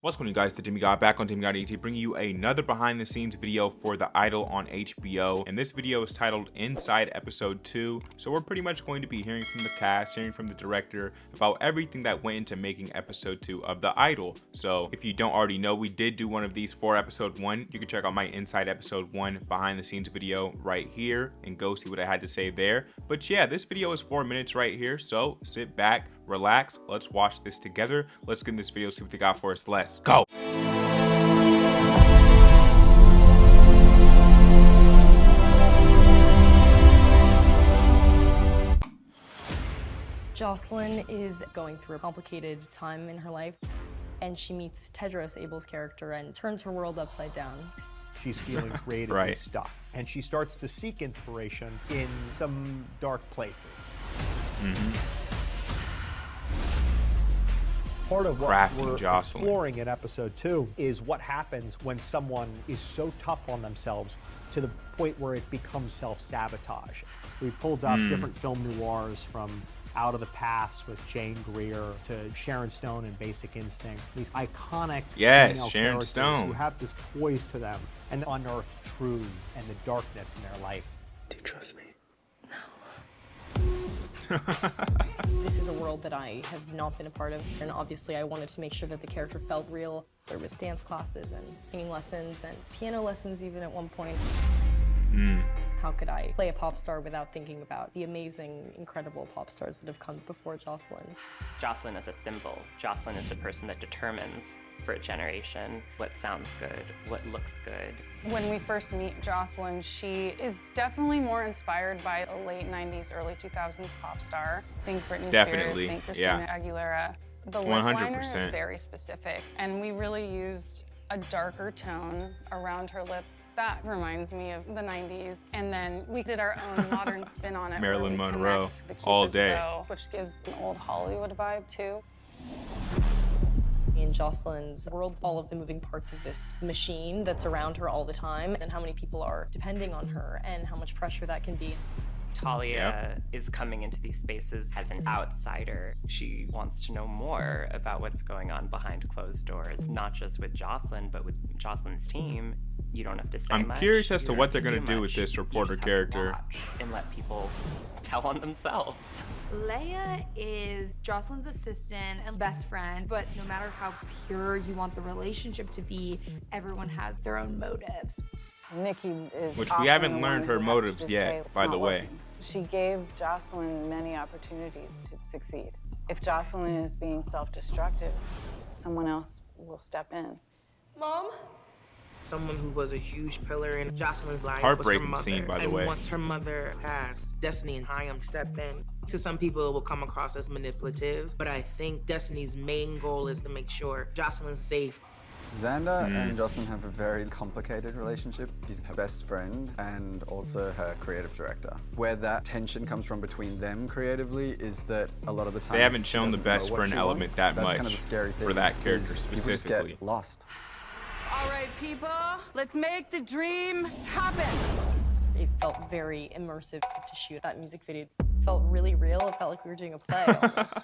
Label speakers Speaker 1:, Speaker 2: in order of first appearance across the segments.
Speaker 1: What's going on, you guys? The Demigod back on Demigod ET, bringing you another behind the scenes video for The Idol on HBO. And this video is titled Inside Episode 2. So we're pretty much going to be hearing from the cast, hearing from the director about everything that went into making episode 2 of The Idol. So if you don't already know, we did do one of these for episode 1. You can check out my Inside Episode 1 behind the scenes video right here and go see what I had to say there. But yeah, this video is 4 minutes right here. So sit back, relax, let's watch this together. Let's get in this video, see what they got for us. Let's go.
Speaker 2: Jocelyn is going through a complicated time in her life, and she meets Tedros, Abel's character, and turns her world upside down.
Speaker 3: She's feeling creatively stuck, and she starts to seek inspiration in some dark places. Part of what we're exploring in episode 2 is what happens when someone is so tough on themselves to the point where it becomes self-sabotage. We pulled up different film noirs from Out of the Past with Jane Greer to Sharon Stone in Basic Instinct. These iconic female
Speaker 1: Sharon Stone,
Speaker 3: who have this poise to them and unearth truths and the darkness in their life.
Speaker 1: Do you trust me?
Speaker 2: This is a world that I have not been a part of, and obviously I wanted to make sure that the character felt real. There was dance classes and singing lessons and piano lessons even at one point. How could I play a pop star without thinking about the amazing, incredible pop stars that have come before Jocelyn?
Speaker 4: Jocelyn is a symbol. Jocelyn is the person that determines for a generation what sounds good, what looks good.
Speaker 5: When we first meet Jocelyn, she is definitely more inspired by a late 90s, early 2000s pop star. Think Britney Spears, think Christina Aguilera. The lip liner is very specific, and we really used a darker tone around her lip. That reminds me of the 90s. And then we did our own modern spin on it.
Speaker 1: Marilyn Monroe, all day.
Speaker 5: Bow, which gives an old Hollywood vibe too.
Speaker 2: In Jocelyn's world, all of the moving parts of this machine that's around her all the time, and how many people are depending on her, and how much pressure that can be.
Speaker 4: Talia is coming into these spaces as an outsider. She wants to know more about what's going on behind closed doors, not just with Jocelyn, but with Jocelyn's team. You don't have to say much.
Speaker 1: I'm curious as to what they're going to do with this reporter character.
Speaker 4: And let people tell on themselves.
Speaker 6: Leia is Jocelyn's assistant and best friend, but no matter how pure you want the relationship to be, everyone has their own motives.
Speaker 7: Nikki is
Speaker 1: Which we haven't learned her motives yet, by the way.
Speaker 7: She gave Jocelyn many opportunities to succeed. If Jocelyn is being self-destructive, someone else will step in.
Speaker 8: Mom? Someone who was a huge pillar in Jocelyn's life
Speaker 1: Heartbreaking
Speaker 8: was her mother.
Speaker 1: scene, by the way.
Speaker 8: Once her mother passed, Destiny and Hyam step in. To some people, it will come across as manipulative, but I think Destiny's main goal is to make sure Jocelyn's safe.
Speaker 9: Xander and Jocelyn have a very complicated relationship. He's her best friend and also her creative director. Where that tension comes from between them creatively is that a lot of the time
Speaker 1: they haven't shown the best friend element that much
Speaker 9: kind of the scary thing
Speaker 1: for that character specifically.
Speaker 9: Just get lost.
Speaker 10: All right, people, let's make the dream happen.
Speaker 2: It felt very immersive to shoot that music video. It felt really real. It felt like we were doing a play almost.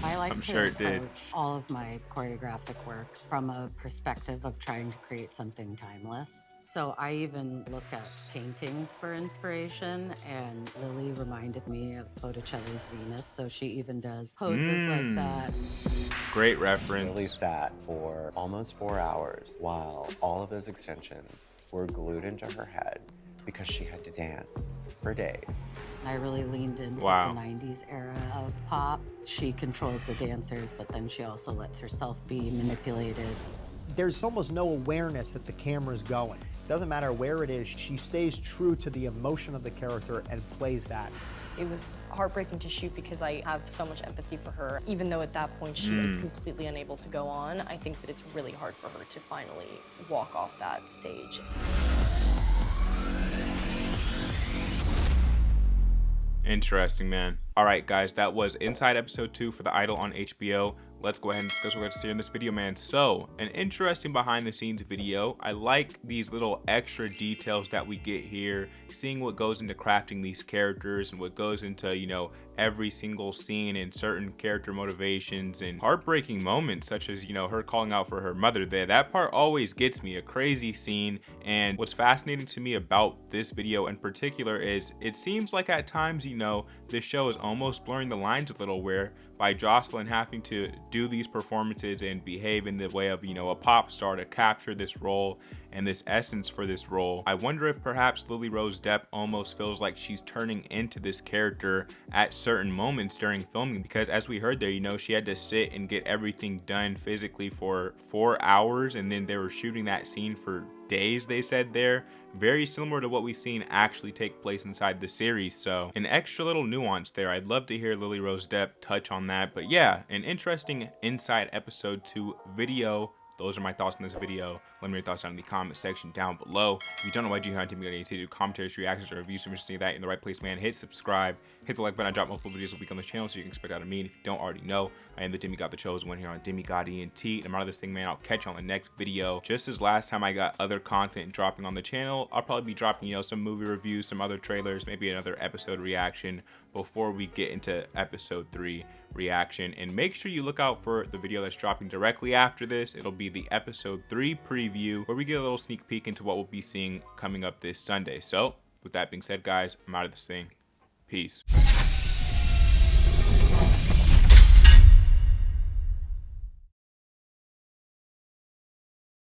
Speaker 11: I like to approach all of my choreographic work from a perspective of trying to create something timeless. So I even look at paintings for inspiration, and Lily reminded me of Botticelli's Venus, so she even does poses like that.
Speaker 1: Great reference.
Speaker 12: Lily sat for almost 4 hours while all of those extensions were glued into her head because she had to dance for days.
Speaker 11: I really leaned into the 90s era of pop. She controls the dancers, but then she also lets herself be manipulated.
Speaker 3: There's almost no awareness that the camera's going. Doesn't matter where it is, she stays true to the emotion of the character and plays that.
Speaker 2: It was heartbreaking to shoot because I have so much empathy for her. Even though at that point she is completely unable to go on, I think that it's really hard for her to finally walk off that stage.
Speaker 1: Interesting, man. All right, guys, that was Inside Episode 2 for The Idol on HBO. Let's go ahead and discuss what we're going to see in this video, man. So, an interesting behind-the-scenes video. I like these little extra details that we get here, seeing what goes into crafting these characters and what goes into, you know, every single scene and certain character motivations and heartbreaking moments, such as, you know, her calling out for her mother there. That part always gets me, a crazy scene. And what's fascinating to me about this video in particular is it seems like at times, you know, this show is almost blurring the lines a little, where by Jocelyn having to do these performances and behave in the way of, you know, a pop star to capture this role and this essence for this role, I wonder if perhaps Lily Rose Depp almost feels like she's turning into this character at certain moments during filming, because as we heard there, you know, she had to sit and get everything done physically for 4 hours, and then they were shooting that scene for days, they said there. Very similar to what we've seen actually take place inside the series. So an extra little nuance there. I'd love to hear Lily Rose Depp touch on that. But yeah, an interesting Inside Episode 2 video. Those are my thoughts on this video. Let me know your thoughts down in the comment section down below. If you don't know what I do here on Demigod, to do commentaries, reactions, or reviews, so I'm just saying that in the right place, man. Hit subscribe, hit the like button. I drop multiple videos a week on the channel, so you can expect out of me. And if you don't already know, I am the Demigod, the chosen one here on Demigod ENT. And I'm out of this thing, man. I'll catch you on the next video. Just as last time I got other content dropping on the channel, I'll probably be dropping, you know, some movie reviews, some other trailers, maybe another episode reaction before we get into episode 3 reaction. And make sure you look out for the video that's dropping directly after this. It'll be the episode 3 preview, where we get a little sneak peek into what we'll be seeing coming up this Sunday. So with that being said, guys, I'm out of this thing. Peace.